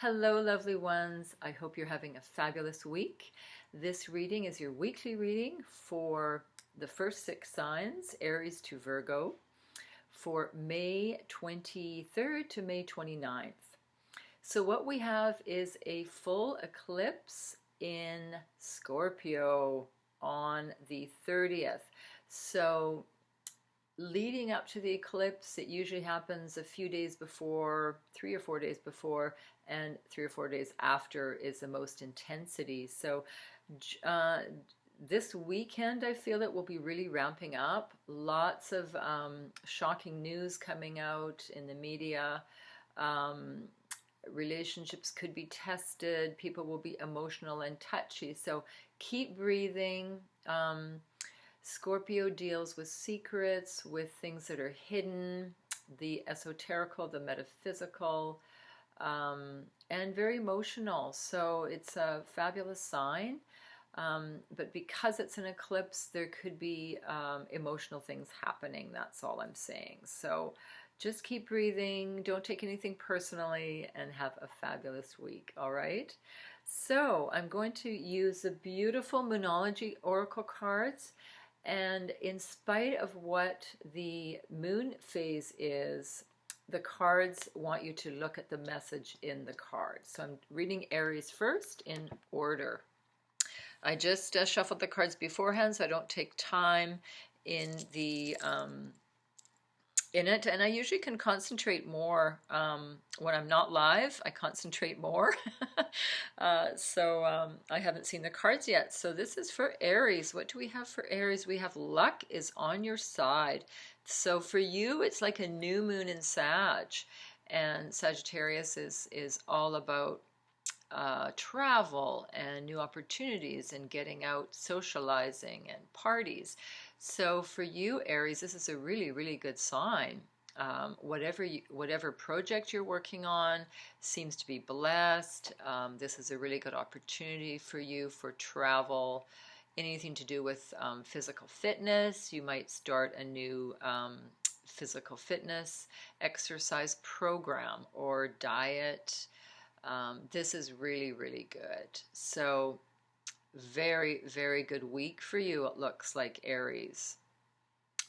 Hello, lovely ones. I hope you're having a fabulous week. This reading is your weekly reading for the first 6 signs, Aries to Virgo, for May 23rd to May 29th. So what we have is a full eclipse in Scorpio on the 30th. So leading up to the eclipse, it usually happens a few days before, 3 or 4 days before, and 3 or 4 days after is the most intensity. So this weekend, I feel it will be really ramping up. Lots of shocking news coming out in the media. Relationships could be tested. People will be emotional and touchy. So keep breathing. Scorpio deals with secrets, with things that are hidden, the esoterical, the metaphysical, and very emotional. So it's a fabulous sign. But because it's an eclipse, there could be emotional things happening. That's all I'm saying. So just keep breathing. Don't take anything personally, and have a fabulous week. All right. So I'm going to use the beautiful Moonology Oracle cards. And in spite of what the moon phase is, the cards want you to look at the message in the cards. So I'm reading Aries first in order. I just shuffled the cards beforehand, so I don't take time in the in it, and I usually can concentrate more when I'm not live. I concentrate more. So I haven't seen the cards yet. So this is for Aries. What do we have for Aries? We have luck is on your side. So for you, it's like a new moon in Sag, and Sagittarius is all about travel and new opportunities and getting out, socializing and parties. So for you, Aries, this is a really, really good sign. Whatever project you're working on seems to be blessed. This is a really good opportunity for you for travel. Anything to do with physical fitness, you might start a new physical fitness exercise program or diet. This is really, really good. So very, very good week for you, it looks like, Aries.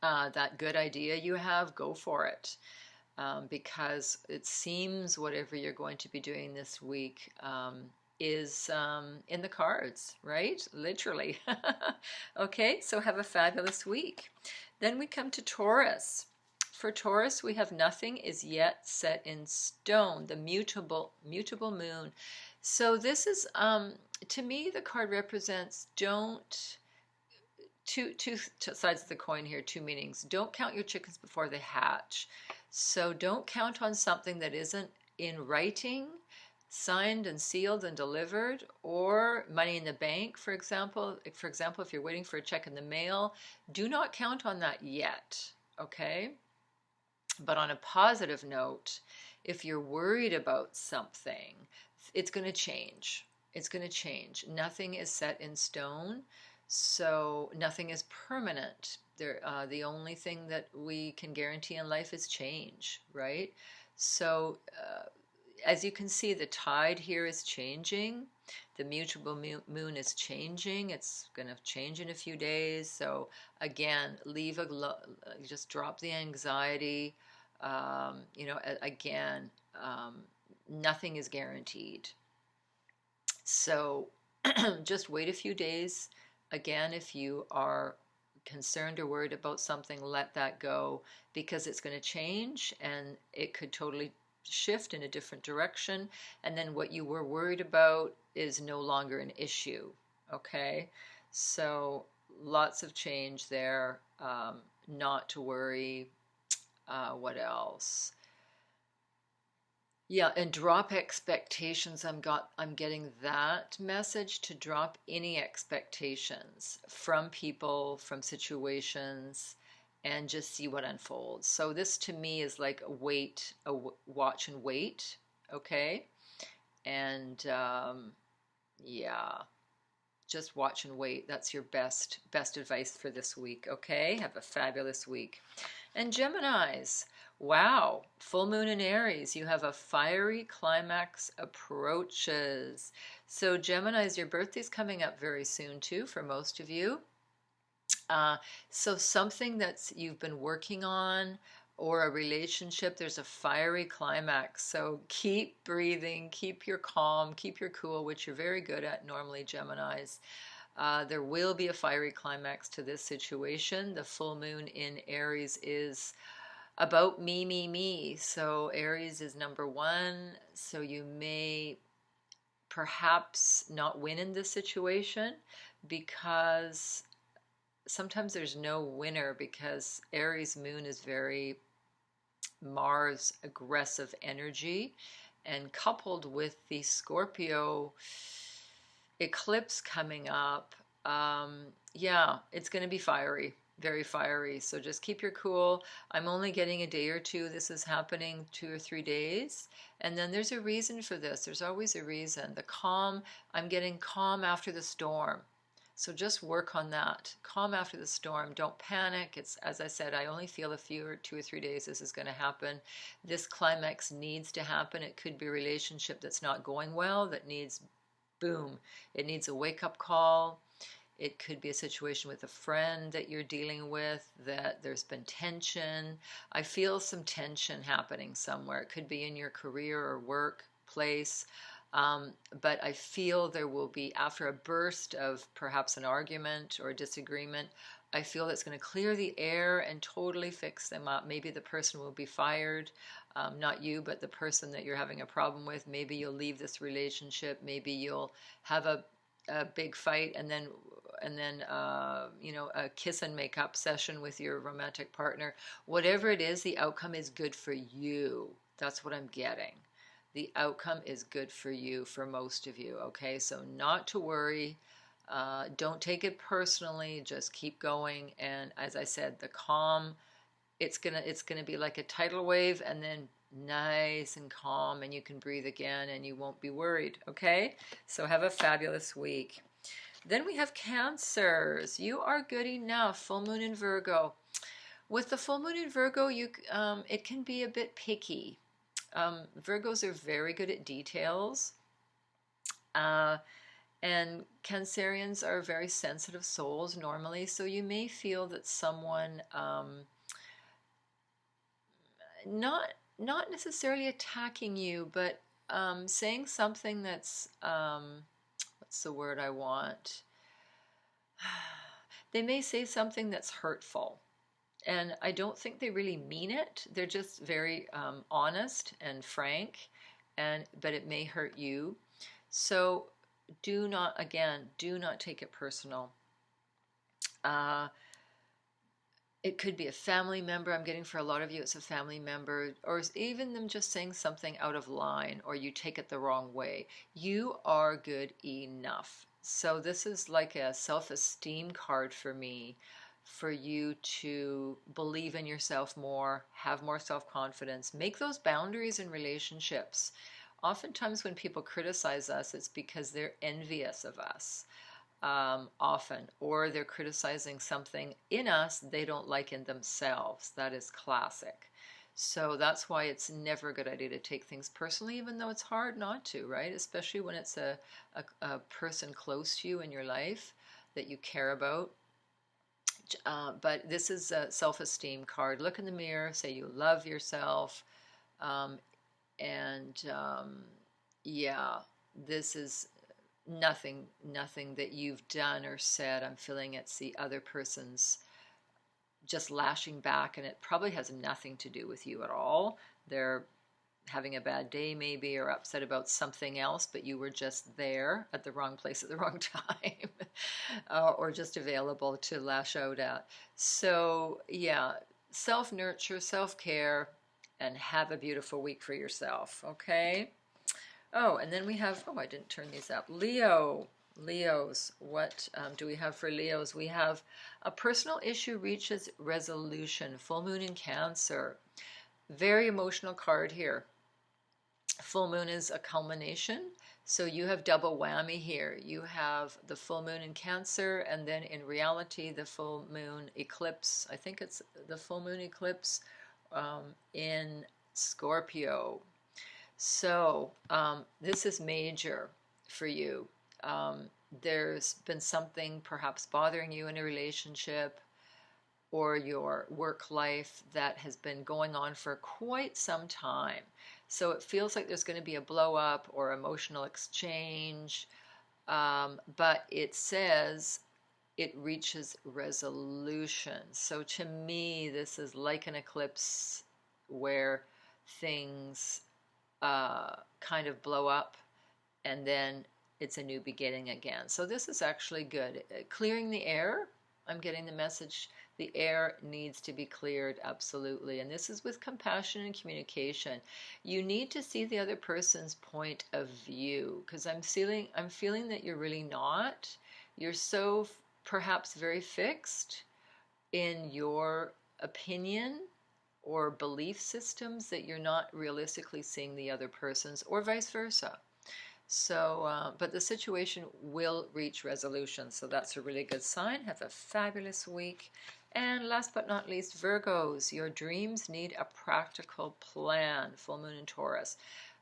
That good idea you have, go for it. Because it seems whatever you're going to be doing this week is in the cards, right? Literally. Okay, so have a fabulous week. Then we come to Taurus. For Taurus, we have nothing is yet set in stone, the mutable moon. So this is, to me, the card represents two sides of the coin here, two meanings. Don't count your chickens before they hatch. So don't count on something that isn't in writing, signed and sealed and delivered, or money in the bank, for example. For example, if you're waiting for a check in the mail, do not count on that yet, okay? But on a positive note, if you're worried about something, it's going to change. It's going to change. Nothing is set in stone, so nothing is permanent. The only thing that we can guarantee in life is change, right? So as you can see, the tide here is changing. The mutable moon is changing. It's going to change in a few days. So again, just drop the anxiety. Again, nothing is guaranteed. So just wait a few days. Again, if you are concerned or worried about something, let that go, because it's going to change and it could totally shift in a different direction, and then what you were worried about is no longer an issue. Okay, so lots of change there. Not to worry. What else? Yeah, and drop expectations. I'm getting that message, to drop any expectations from people, from situations, and just see what unfolds. So this to me is like a watch and wait, okay? And yeah, just watch and wait. That's your best advice for this week, okay? Have a fabulous week. And Geminis, Wow, full moon in Aries, you have a fiery climax approaches. So Geminis, your birthday's coming up very soon too for most of you. Uh, so something that's you've been working on or a relationship, there's a fiery climax. So keep breathing, keep your calm, keep your cool, which you're very good at normally, Geminis. There will be a fiery climax to this situation. The full moon in Aries is about me, me, me. So Aries is number one. So you may perhaps not win in this situation because sometimes there's no winner because Aries moon is very Mars aggressive energy, and coupled with the Scorpio eclipse coming up, yeah, it's going to be fiery, very fiery. So just keep your cool. I'm only getting a day or two. This is happening 2 or 3 days. And then there's a reason for this. There's always a reason. The calm, I'm getting calm after the storm. So just work on that. Calm after the storm. Don't panic. It's, as I said, I only feel a few or 2 or 3 days this is going to happen. This climax needs to happen. It could be a relationship that's not going well, that needs, boom, it needs a wake-up call. It could be a situation with a friend that you're dealing with, that there's been tension. I feel some tension happening somewhere. It could be in your career or workplace. But I feel there will be, after a burst of perhaps an argument or a disagreement, I feel it's going to clear the air and totally fix them up. Maybe the person will be fired, not you, but the person that you're having a problem with. Maybe you'll leave this relationship. Maybe you'll have a big fight and then you know, a kiss and make up session with your romantic partner. Whatever it is, the outcome is good for you. That's what I'm getting. The outcome is good for you, for most of you, okay? So not to worry. Don't take it personally. Just keep going. And as I said, the calm, it's gonna be like a tidal wave, and then nice and calm, and you can breathe again, and you won't be worried, okay? So have a fabulous week. Then we have Cancers. You are good enough. Full moon in Virgo. With the full moon in Virgo, it can be a bit picky. Virgos are very good at details, and Cancerians are very sensitive souls normally, so you may feel that someone not necessarily attacking you, but saying something that's what's the word I want? They may say something that's hurtful. And I don't think they really mean it. They're just very honest and frank, but it may hurt you. So do not take it personal. It could be a family member. I'm getting for a lot of you, it's a family member, or even them just saying something out of line, or you take it the wrong way. You are good enough. So this is like a self-esteem card for me, for you to believe in yourself more, have more self-confidence, make those boundaries in relationships. Oftentimes when people criticize us, it's because they're envious of us, often, or they're criticizing something in us they don't like in themselves. That is classic. So that's why it's never a good idea to take things personally, even though it's hard not to, right? Especially when it's a person close to you in your life that you care about. But this is a self-esteem card. Look in the mirror, say you love yourself, yeah, this is nothing that you've done or said. I'm feeling it's the other person's just lashing back, and it probably has nothing to do with you at all. They're having a bad day maybe, or upset about something else, but you were just there at the wrong place at the wrong time, or just available to lash out at. So yeah, self-nurture, self-care, and have a beautiful week for yourself, okay? Oh, and then we have, oh, I didn't turn these up. Leos, what do we have for Leos? We have a personal issue reaches resolution. Full moon in Cancer. Very emotional card here. Full moon is a culmination, so you have double whammy here. You have the full moon in Cancer, and then in reality the full moon eclipse. I think it's the full moon eclipse in Scorpio. So this is major for you. There's been something perhaps bothering you in a relationship or your work life that has been going on for quite some time. So it feels like there's going to be a blow up or emotional exchange, but it says it reaches resolution. So to me, this is like an eclipse where things kind of blow up and then it's a new beginning again. So this is actually good. Clearing the air, I'm getting the message. The air needs to be cleared, absolutely. And this is with compassion and communication. You need to see the other person's point of view, because I'm feeling that you're really not. You're so perhaps very fixed in your opinion or belief systems that you're not realistically seeing the other person's, or vice versa. So, but the situation will reach resolution, so that's a really good sign. Have a fabulous week. And last but not least, Virgos, your dreams need a practical plan. Full moon in Taurus.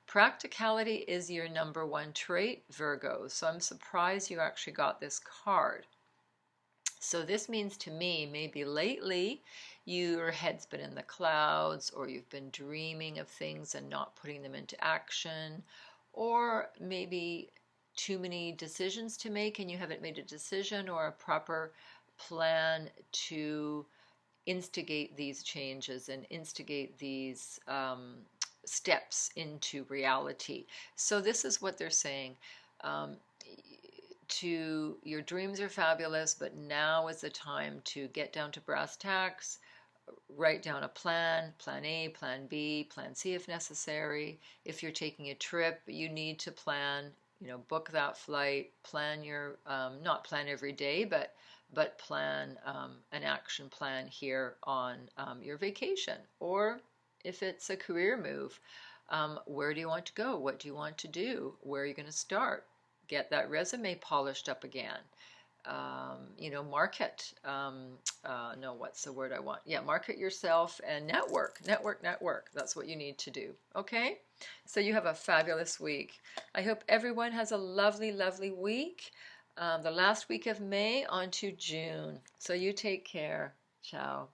Practicality is your number one trait, Virgo. So I'm surprised you actually got this card. So this means to me, maybe lately your head's been in the clouds, or you've been dreaming of things and not putting them into action, or maybe too many decisions to make and you haven't made a decision or a proper plan to instigate these changes and instigate these steps into reality. So this is what they're saying. Your dreams are fabulous, but now is the time to get down to brass tacks, write down a plan A, plan B, plan C if necessary. If you're taking a trip, you need to plan, book that flight, plan your, not plan every day, but plan an action plan here on your vacation. Or if it's a career move, where do you want to go? What do you want to do? Where are you going to start? Get that resume polished up again. Market, what's the word I want? Yeah, market yourself and network. That's what you need to do. Okay? So you have a fabulous week. I hope everyone has a lovely, lovely week. The last week of May on to June. So you take care. Ciao.